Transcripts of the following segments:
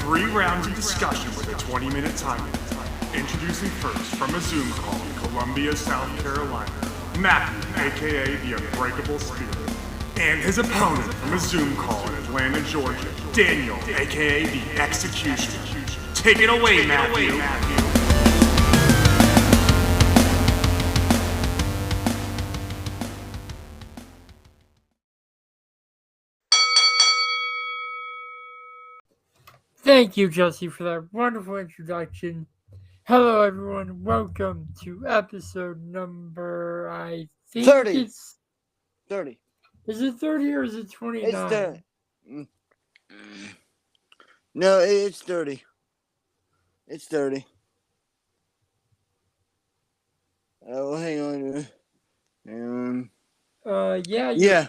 3 rounds of discussion with a 20-minute time limit. Introducing first from a Zoom call in Columbia, South Carolina, Matthew, aka the Unbreakable Spirit. And his opponent from a Zoom call in Atlanta, Georgia, Daniel, aka the Executioner. Take it away, Matthew. Thank you, Jesse, for that wonderful introduction. Hello, everyone. Welcome to episode number, I think 30. it's... 30. Is it 30 or is it 29? It's 30. No, it's 30. It's 30. Oh, hang on. Yeah.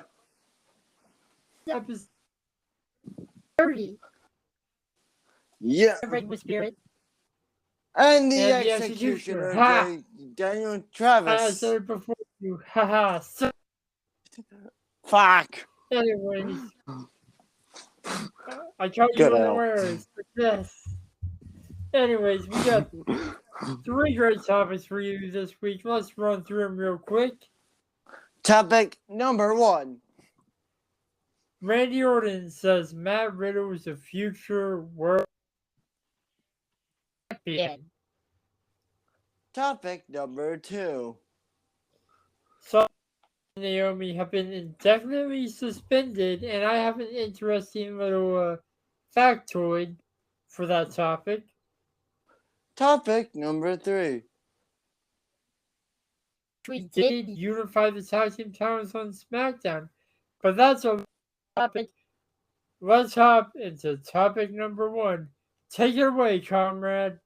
Episode 30. Yeah. With Spirit. And the And the executioner, executioner. Daniel I Travis. said it before you. Haha. So, Fuck. anyways. I tried Good you hell. unawares. Yes. Anyways, we got 3 great topics for you this week. Let's run through them real quick. Topic number 1. Randy Orton says Matt Riddle is a future world champion. Topic number 2. So Naomi have been indefinitely suspended, and I have an interesting little factoid for that topic. Topic number 3. We did unify the tag team titles on SmackDown, but that's a topic. Let's hop into topic number 1. Take it away, comrade.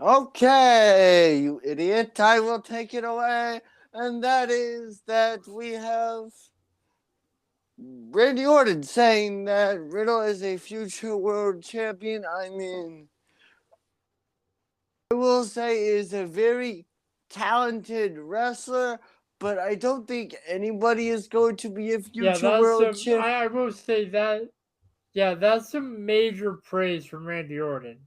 Okay, you idiot. I will take it away. And that is that we have Randy Orton saying that Riddle is a future world champion. I mean, I will say is a very talented wrestler, but I don't think anybody is going to be a future world champion. I will say that. Yeah, that's some major praise from Randy Orton.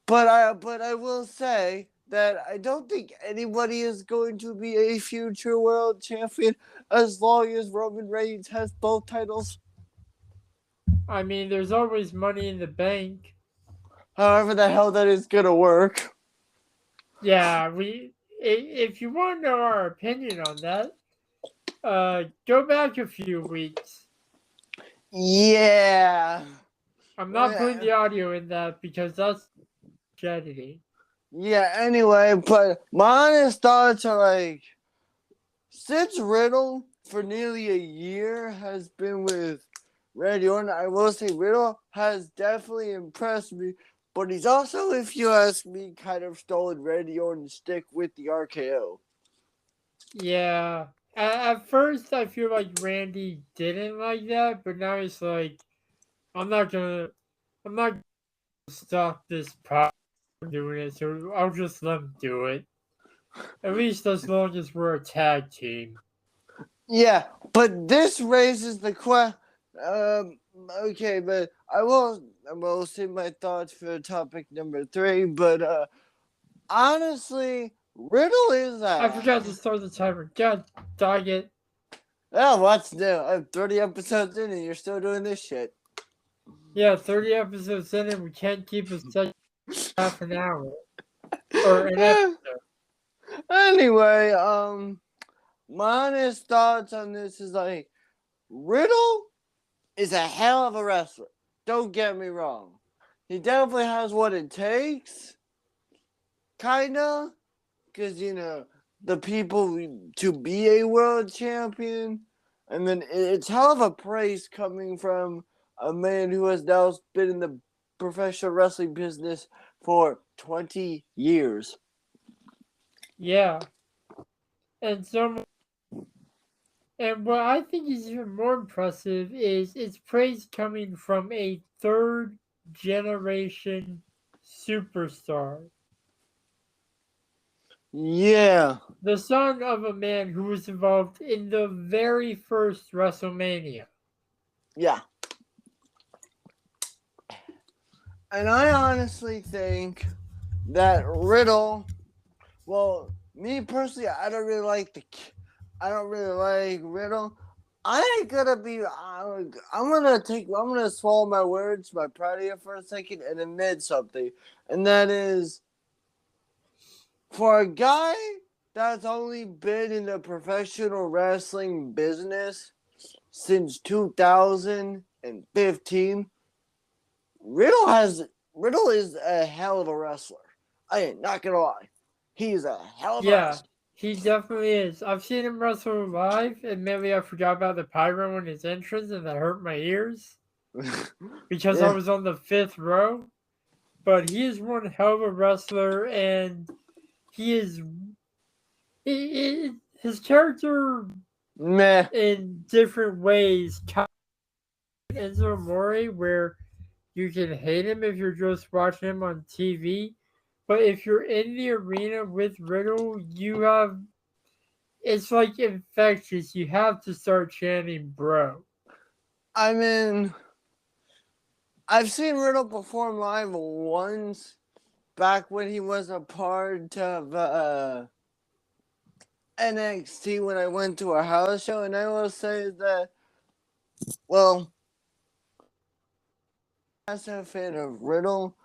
But I will say that I don't think anybody is going to be a future world champion as long as Roman Reigns has both titles. I mean, there's always money in the bank. However the hell that is going to work. Yeah, if you want to know our opinion on that, go back a few weeks. Yeah. I'm not putting the audio in that because that's editing. Yeah, anyway, but my honest thoughts are like, since Riddle for nearly a year has been with Randy Orton, I will say Riddle has definitely impressed me, but he's also, if you ask me, kind of stolen Randy Orton's stick with the RKO. Yeah. At first, I feel like Randy didn't like that, but now he's like, I'm not gonna stop this pot from doing it, so I'll just let him do it. At least as long as we're a tag team. Yeah, but this raises the question. Okay, but I will say my thoughts for topic number 3. But honestly, Riddle is I forgot to start the timer. God dog it. Oh, what's new? I'm 30 episodes in and you're still doing this shit. Yeah, 30 episodes in and we can't keep it such half an hour. Or an episode. Anyway, my honest thoughts on this is like, Riddle is a hell of a wrestler. Don't get me wrong. He definitely has what it takes. Kinda. Because, you know, the people to be a world champion. And then it's hell of a praise coming from a man who has now been in the professional wrestling business for 20 years. Yeah. And what I think is even more impressive is it's praise coming from a 3rd generation superstar. Yeah. The son of a man who was involved in the very first WrestleMania. Yeah. And I honestly think that Riddle. Well, me personally, I don't really like Riddle. I ain't gonna be. I'm gonna swallow my words, my pride here for a second, and admit something, and that is, for a guy that's only been in the professional wrestling business since 2015, Riddle is a hell of a wrestler. I ain't not gonna lie. He's a hell of a Yeah, wrestler. he definitely is. I've seen him wrestle live, and maybe I forgot about the pyro in his entrance, and that hurt my ears because I Yeah. was on the 5th row. But he is one hell of a wrestler, and he is his character Meh. in different ways. Enzo Amore, where you can hate him if you're just watching him on TV, but if you're in the arena with Riddle, it's like infectious. You have to start chanting, bro. I mean, I've seen Riddle perform live once back when he was a part of NXT when I went to a house show, and I will say that, well, as a fan of Riddle,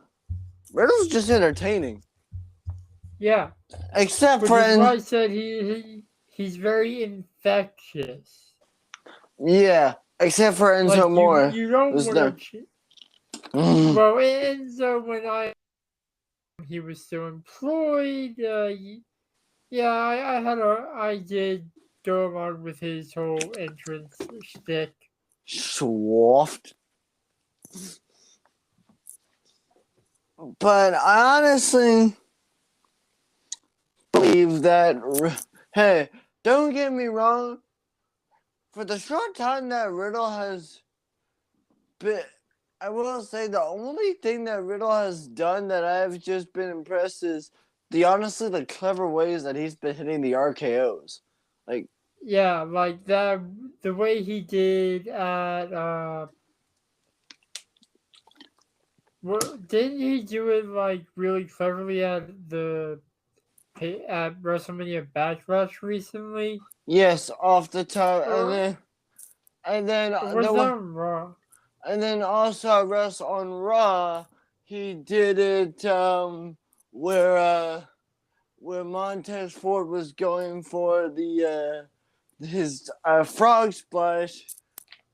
Riddle's just entertaining. Yeah, Except which for, is why I said he's very infectious. yeah, except for Enzo Like Moore. you don't Was want the to. Well, Enzo, when he was still employed, yeah, I did go along with his whole entrance shtick. Swaft. But I honestly believe that, hey, don't get me wrong, for the short time that Riddle has been, I will say the only thing that Riddle has done that I've just been impressed is the clever ways that he's been hitting the RKOs. Like, Yeah, like that, the way he did at didn't he do it like really cleverly at at WrestleMania Backlash recently? yes, off the top, Or, and then or was that on Raw? and then also on Raw, he did it where Montez Ford was going for his frog splash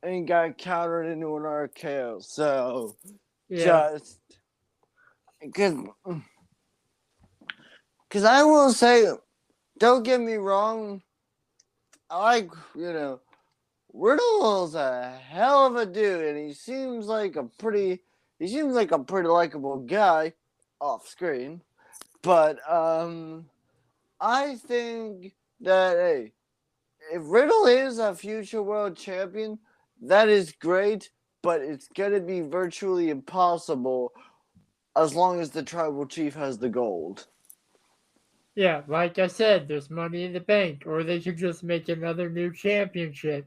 and got countered into an RKO. So Yeah, just because I will say, don't get me wrong, I like, Riddle's a hell of a dude, and he seems like a pretty likable guy off screen. But I think that, hey, if Riddle is a future world champion, that is great, but it's gonna be virtually impossible as long as the tribal chief has the gold. yeah. Like I said, there's money in the bank, or they could just make another new championship,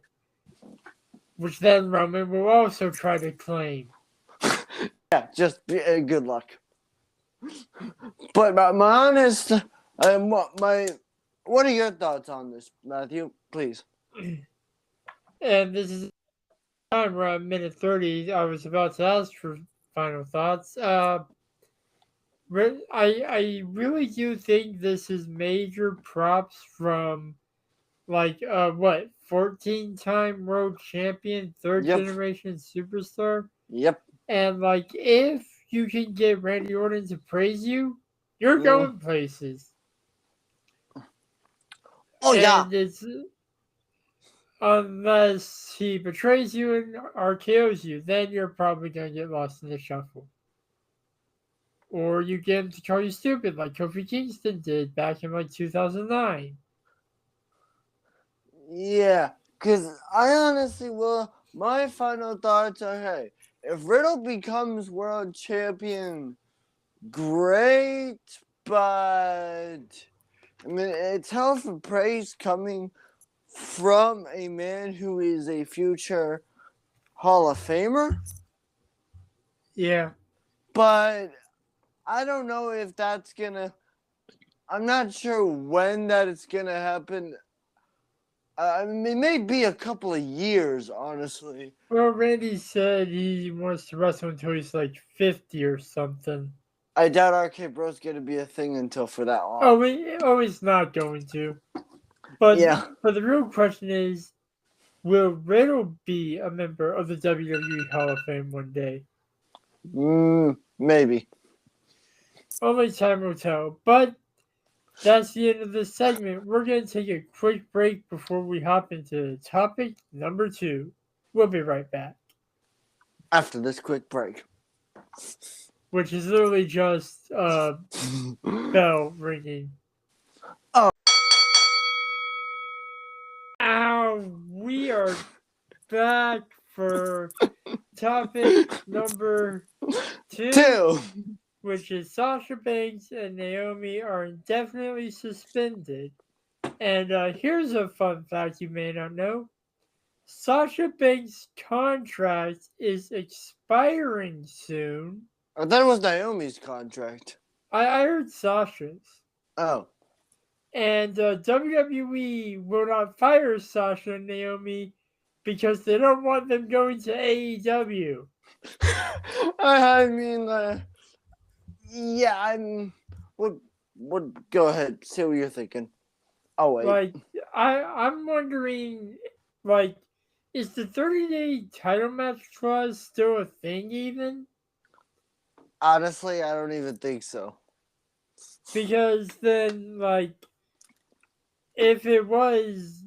which then Roman will also try to claim. Yeah, just good luck. But my honest, what are your thoughts on this, Matthew? Please. And this is time we're at minute 30. I was about to ask for final thoughts. I really do think this is major props from like 14-time world champion, third Yep. generation superstar. Yep. And like if you can get Randy Orton to praise you, you're going places. Oh yeah. And it's unless he betrays you and RKOs you, then you're probably gonna get lost in the shuffle. Or you get him to call you stupid like Kofi Kingston did back in like 2009. Yeah, because I honestly will. My final thoughts are, hey, if Riddle becomes world champion, great, but I mean, it's hell for praise coming from a man who is a future Hall of Famer. Yeah. But I don't know if that's gonna. I'm not sure when that it's gonna happen. I mean, it may be a couple of years, honestly. Well, Randy said he wants to wrestle until he's like 50 or something. I doubt RK Bro's gonna be a thing until for that long. He's not going to. But But the real question is, will Riddle be a member of the WWE Hall of Fame one day? Maybe. Only time will tell. But that's the end of this segment. We're going to take a quick break before we hop into topic number 2. We'll be right back. After this quick break. Which is literally just bell ringing. Oh. Ow, we are back for topic number 2. Which is Sasha Banks and Naomi are indefinitely suspended. And here's a fun fact you may not know. Sasha Banks' contract is expiring soon. I thought it was Naomi's contract. I heard Sasha's. Oh. And WWE will not fire Sasha and Naomi because they don't want them going to AEW. I mean, yeah, would go ahead, say what you're thinking. Oh wait. Like, I'm wondering, like, is the 30-day title match clause still a thing even? Honestly, I don't even think so. Because then, like, if it was,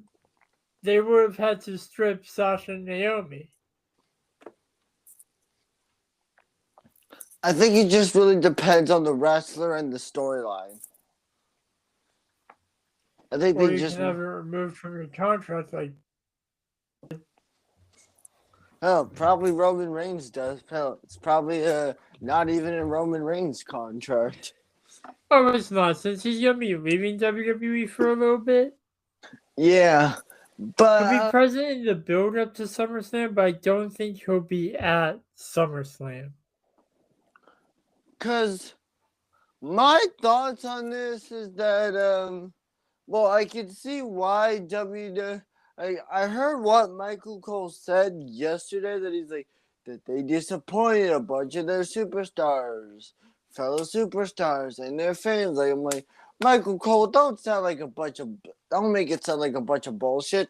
they would have had to strip Sasha and Naomi. I think it just really depends on the wrestler and the storyline. I think or they you just can have it removed from your contract, like. Oh, probably Roman Reigns does. Hell, it's probably not even in Roman Reigns' contract. Oh, it's not, since he's gonna be leaving WWE for a little bit. Yeah, but he'll be present in the build-up to SummerSlam, but I don't think he'll be at SummerSlam. Because my thoughts on this is that, well, I can see why I heard what Michael Cole said yesterday, that he's like, that they disappointed a bunch of their superstars, fellow superstars, and their fans. Like, I'm like, Michael Cole, don't make it sound like a bunch of bullshit.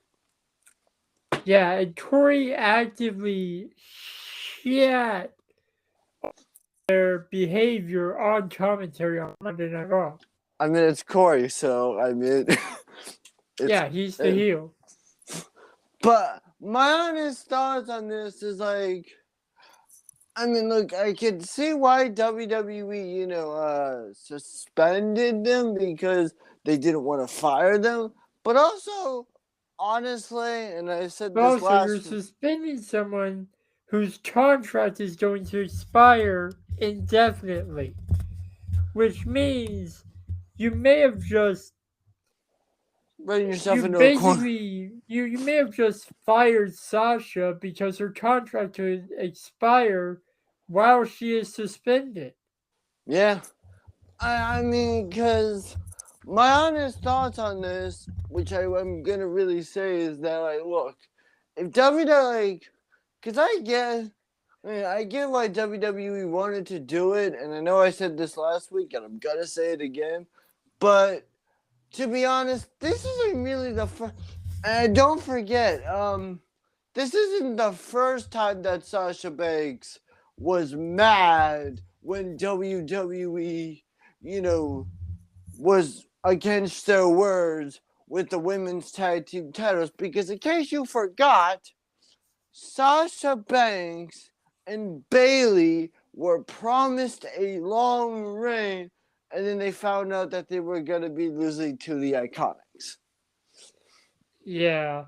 Yeah, and Corey actively shat their behavior on commentary on Monday Night Raw. I mean, it's Corey, so I mean, yeah, he's the heel. But my honest thoughts on this is like, I mean, look, I can see why WWE, suspended them because they didn't want to fire them. But also, honestly, and I said this last you're suspending someone whose contract is going to expire indefinitely, which means you may have just running yourself into a corner. You may have just fired Sasha because her contract would expire while she is suspended. Yeah. I mean, because my honest thoughts on this, which I'm going to really say, is that, like, look, if WWE, because I get why WWE wanted to do it, and I know I said this last week, and I'm going to say it again, but to be honest, this isn't really the first, and don't forget, this isn't the first time that Sasha Banks was mad when WWE, was against their words with the women's tag team titles. Because in case you forgot, Sasha Banks and Bayley were promised a long reign, and then they found out that they were going to be losing to the Iconics. Yeah.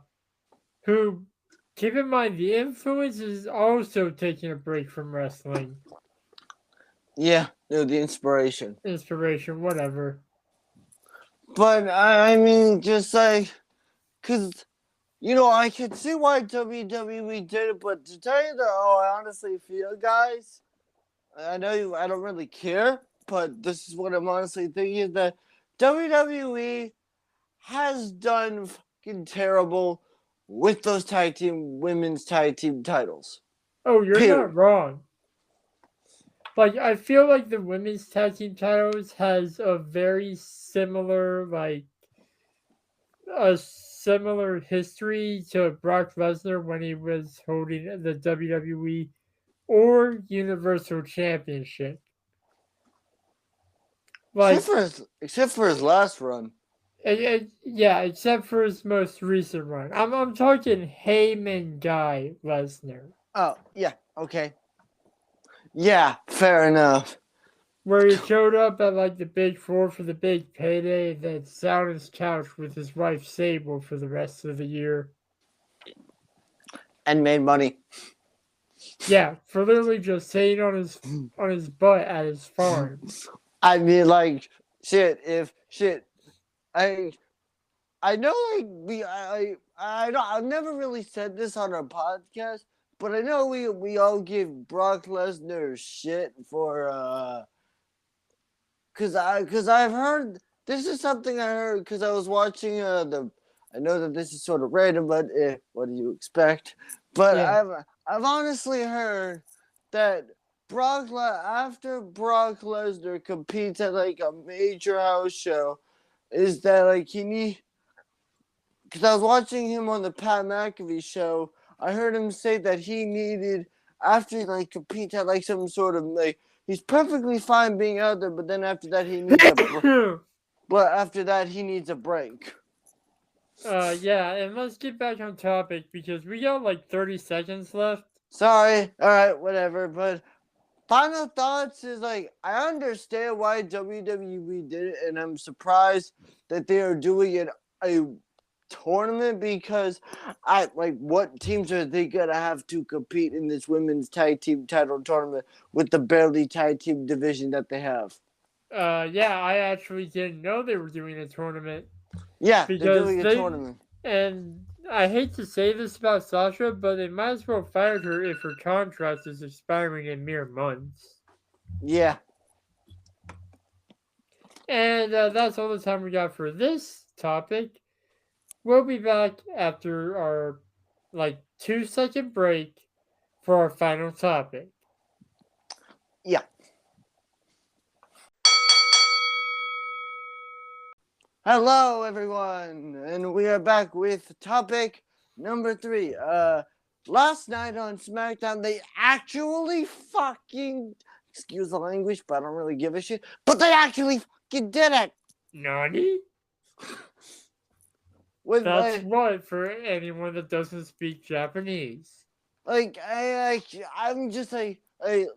Who, keep in mind, the Influence is also taking a break from wrestling. Yeah, the Inspiration. Inspiration, whatever. But, I mean, just like, because, I can see why WWE did it, but to tell you how I honestly feel, guys, I know I don't really care, but this is what I'm honestly thinking is that WWE has done fucking terrible with those women's tag team titles. Oh, you're Period. not wrong. Like, I feel like the women's tag team titles has a very similar, like, a similar history to Brock Lesnar when he was holding the WWE or Universal Championship. Like, Except for his last run. yeah, except for his most recent run. I'm talking Heyman guy Lesnar, Oh, yeah, okay. Yeah, fair enough. where he showed up at like the Big Four for the big payday, and then sat on his couch with his wife Sable for the rest of the year. And made money. Yeah, for literally just sitting on his butt at his farm. I mean, like, I know, like, I've never really said this on our podcast, but I know we all give Brock Lesnar shit for, cause I've heard, this is something I heard, cause I was watching, I know that this is sort of random, but what do you expect? But Yeah. I've honestly heard that after Brock Lesnar competes at like a major house show, is that like because I was watching him on the Pat McAfee show, I heard him say that he needed, after like competes at like some sort of like, he's perfectly fine being out there, but then after that he needs a break. Yeah, and let's get back on topic because we got like 30 seconds left. Sorry, all right, whatever. But final thoughts is like, I understand why WWE did it, and I'm surprised that they are doing it a tournament, because what teams are they gonna have to compete in this women's tag team title tournament with the barely tag team division that they have? Yeah, I actually didn't know they were doing a tournament. Yeah, Because they're doing a tournament. And I hate to say this about Sasha, but they might as well fire her if her contract is expiring in mere months. Yeah. And that's all the time we got for this topic. We'll be back after our 2-second break for our final topic. Yeah. Hello, everyone, and we are back with topic number 3. Last night on SmackDown, they actually fucking, excuse the language, but I don't really give a shit, but they actually fucking did it. Nani? That's what for anyone that doesn't speak Japanese. Like, I'm just like,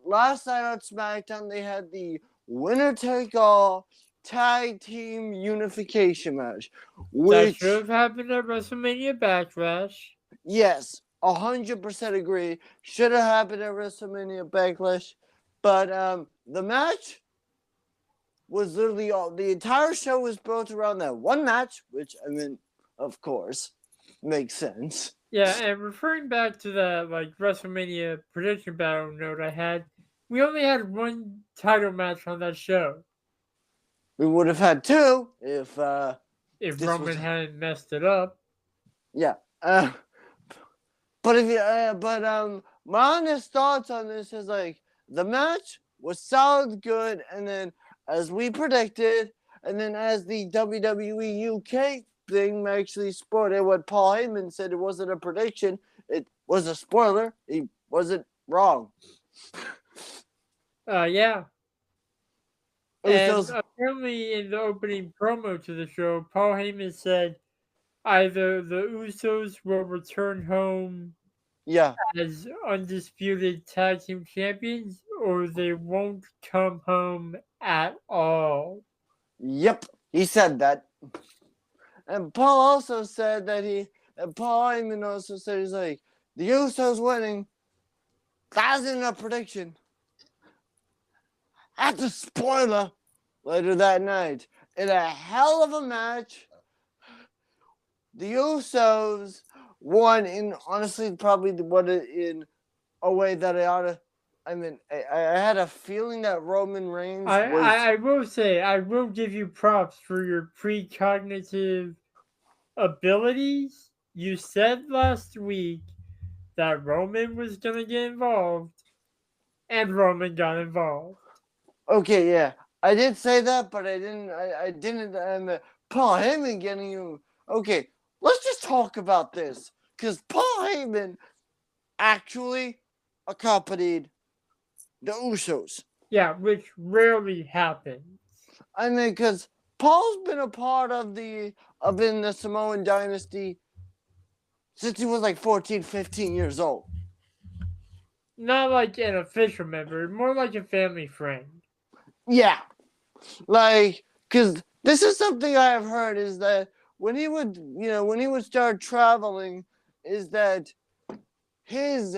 last night on SmackDown, they had the winner take all tag team unification match, that should have happened at WrestleMania Backlash. Yes, 100% agree. Should have happened at WrestleMania Backlash, but the match was literally the entire show was built around that one match, which I mean, of course, makes sense. Yeah, and referring back to that WrestleMania prediction battle note I had, we only had one title match on that show. We would have had 2 if Roman hadn't messed it up. Yeah. But my honest thoughts on this is like, the match was solid good, and then as we predicted, and then as the WWE UK thing actually spoiled what Paul Heyman said, it wasn't a prediction, it was a spoiler. He wasn't wrong. Yeah. And apparently in the opening promo to the show, Paul Heyman said either the Usos will return home as undisputed tag team champions, or they won't come home at all. Yep, he said that. And Paul also said that Paul Heyman also said, he's like, the Usos winning. That isn't a prediction. That's a spoiler. Later that night, in a hell of a match, the Usos won in, honestly, probably in a way that I mean, I had a feeling that Roman Reigns was. I will say, I will give you props for your precognitive abilities. You said last week that Roman was going to get involved, and Roman got involved. Okay, yeah, I did say that, but I didn't. I didn't. Paul Heyman getting you. Okay, let's just talk about this because Paul Heyman actually accompanied the Usos. Yeah, which rarely happens. I mean, because Paul's been a part of in the Samoan dynasty since he was like 14, 15 years old. Not like an official member, more like a family friend. Yeah, like, because this is something I have heard is that when he would start traveling, is that his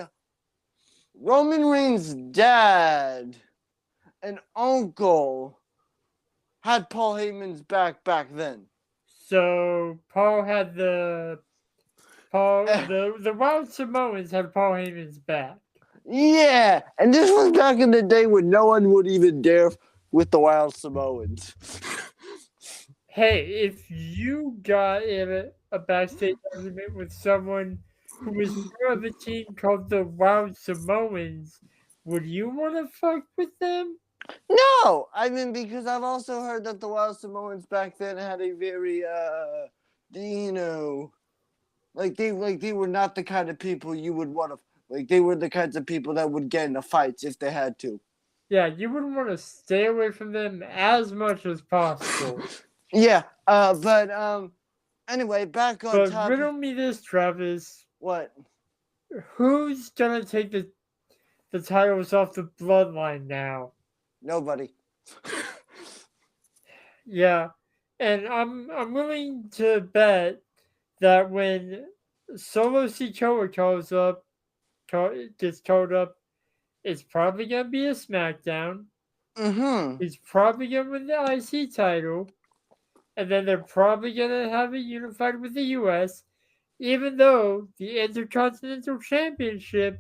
Roman Reigns' dad and uncle had Paul Heyman's back then. So Paul had the Wild Samoans had Paul Heyman's back. Yeah, and this was back in the day when no one would even dare with the Wild Samoans. Hey, if you got in a backstage argument with someone who was part of a team called the Wild Samoans, would you want to fuck with them? No, I mean, because I've also heard that the Wild Samoans back then had a very they were not the kind of people you would want to, like, they were the kinds of people that would get into fights if they had to. Yeah, you would want to stay away from them as much as possible. Yeah, but anyway, back on But topic. riddle me this, Travis. What? Who's gonna take the titles off the Bloodline now? Nobody. Yeah, and I'm willing to bet that when Solo Sikoa gets called up, it's probably gonna be a SmackDown. Mm-hmm. He's probably gonna win the IC title, and then they're probably gonna have it unified with the US, even though the Intercontinental Championship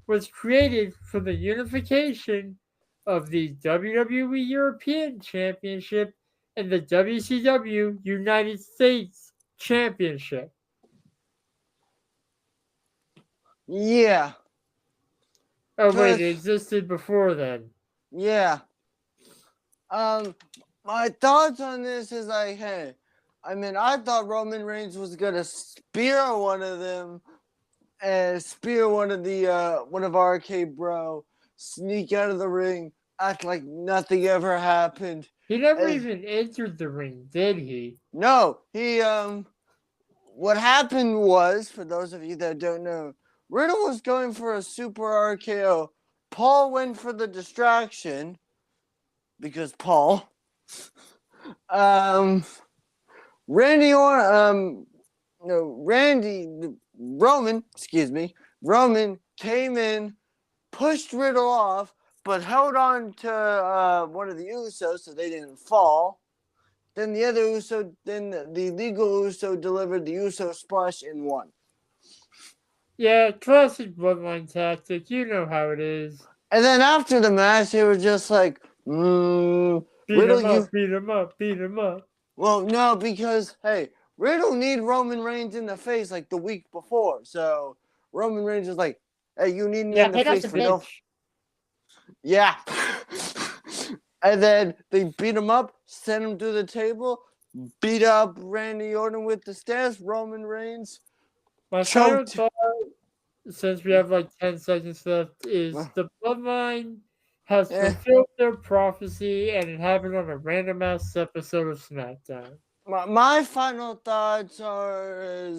was created for the unification of the WWE European Championship and the WCW United States Championship. Yeah. Oh wait, it existed before then. Yeah. My thoughts on this is like, hey, I mean, I thought Roman Reigns was gonna spear one of them, and spear one of RK Bro, sneak out of the ring, act like nothing ever happened. He never even entered the ring, did he? No, he what happened was, for those of you that don't know, Riddle was going for a super RKO. Paul went for the distraction because Paul. Roman came in, pushed Riddle off, but held on to one of the Usos so they didn't fall. Then the legal Uso delivered the Uso splash and won. Yeah, classic Bloodline tactic. You know how it is. And then after the match, they were just like, Riddle, beat him up. Well, no, because, hey, Riddle need Roman Reigns in the face like the week before. So Roman Reigns is like, hey, you need me in the face for no. Yeah. And then they beat him up, sent him to the table, beat up Randy Orton with the stairs. Roman Reigns. My final thought, since we have like 10 seconds left, is the Bloodline has fulfilled their prophecy, and it happened on a random ass episode of SmackDown. My final thoughts are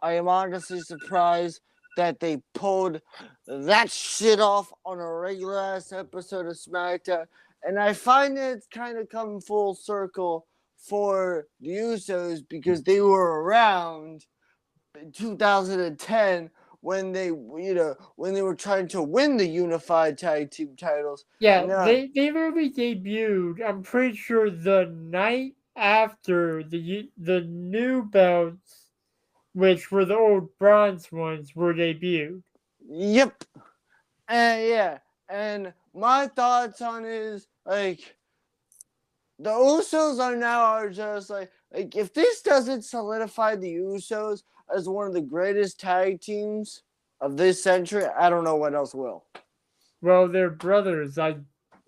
I am honestly surprised that they pulled that shit off on a regular ass episode of SmackDown. And I find it's kind of come full circle for the Usos because they were around in 2010 when they were trying to win the unified tag team titles. Yeah, they really debuted, I'm pretty sure, the night after the new belts, which were the old bronze ones, were debuted. Yep. Yeah. And my thoughts on it is like the Usos are just like if this doesn't solidify the Usos as one of the greatest tag teams of this century, I don't know what else will. Well, they're brothers. A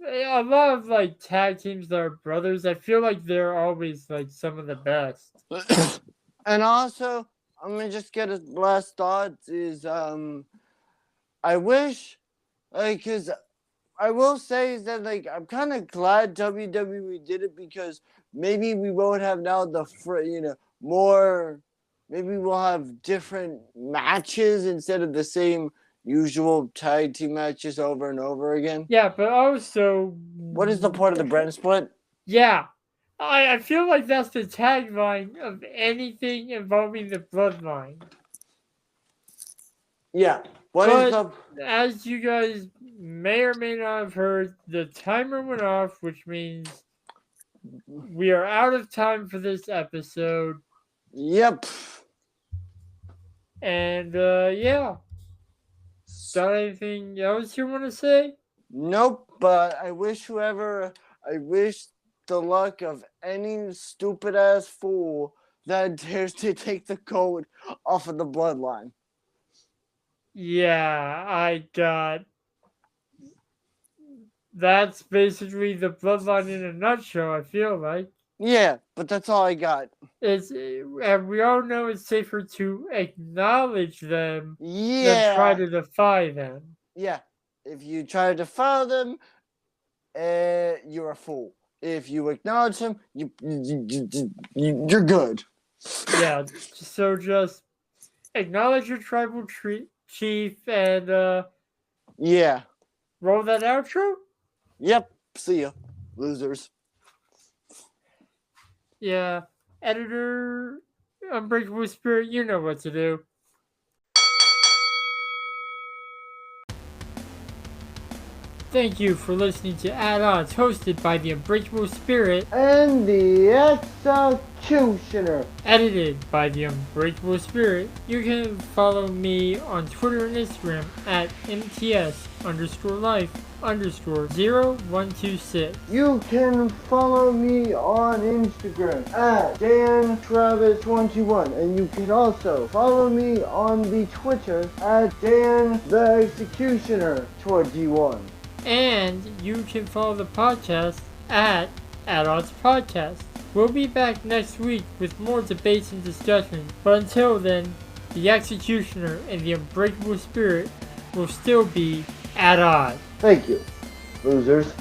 lot of like tag teams that are brothers, I feel like they're always like some of the best. And also, I'm gonna just get a last thought is I wish because I will say is that like I'm kind of glad WWE did it because maybe we won't have now more. Maybe we'll have different matches instead of the same usual tag team matches over and over again. Yeah, but also, What is the point of the brand split? yeah, I feel like that's the tagline of anything involving the bloodline. Yeah. What is the? As you guys may or may not have heard, the timer went off, which means we are out of time for this episode. Yep. And yeah. Got anything else you want to say? Nope, but I wish the luck of any stupid ass fool that dares to take the code off of the bloodline. Yeah, I got. That's basically the bloodline in a nutshell, I feel like. Yeah, but that's all I got. And we all know it's safer to acknowledge them Yeah. than try to defy them. Yeah. If you try to defy them, you're a fool. If you acknowledge them, you're good. Yeah, so just acknowledge your tribal chief and yeah. Roll that outro? Yep. See ya, losers. Yeah. Editor, Unbreakable Spirit, you know what to do. Thank you for listening to Add Odds, hosted by the Unbreakable Spirit and the Executioner, edited by the Unbreakable Spirit. You can follow me on Twitter and Instagram at MTS_life_0126. You can follow me on Instagram at DanTravis121, and you can also follow me on the Twitter at DanTheExecutioner21. And you can follow the podcast at Odds Podcast. We'll be back next week with more debates and discussions. But until then, the Executioner and the Unbreakable Spirit will still be at odds. Thank you, losers.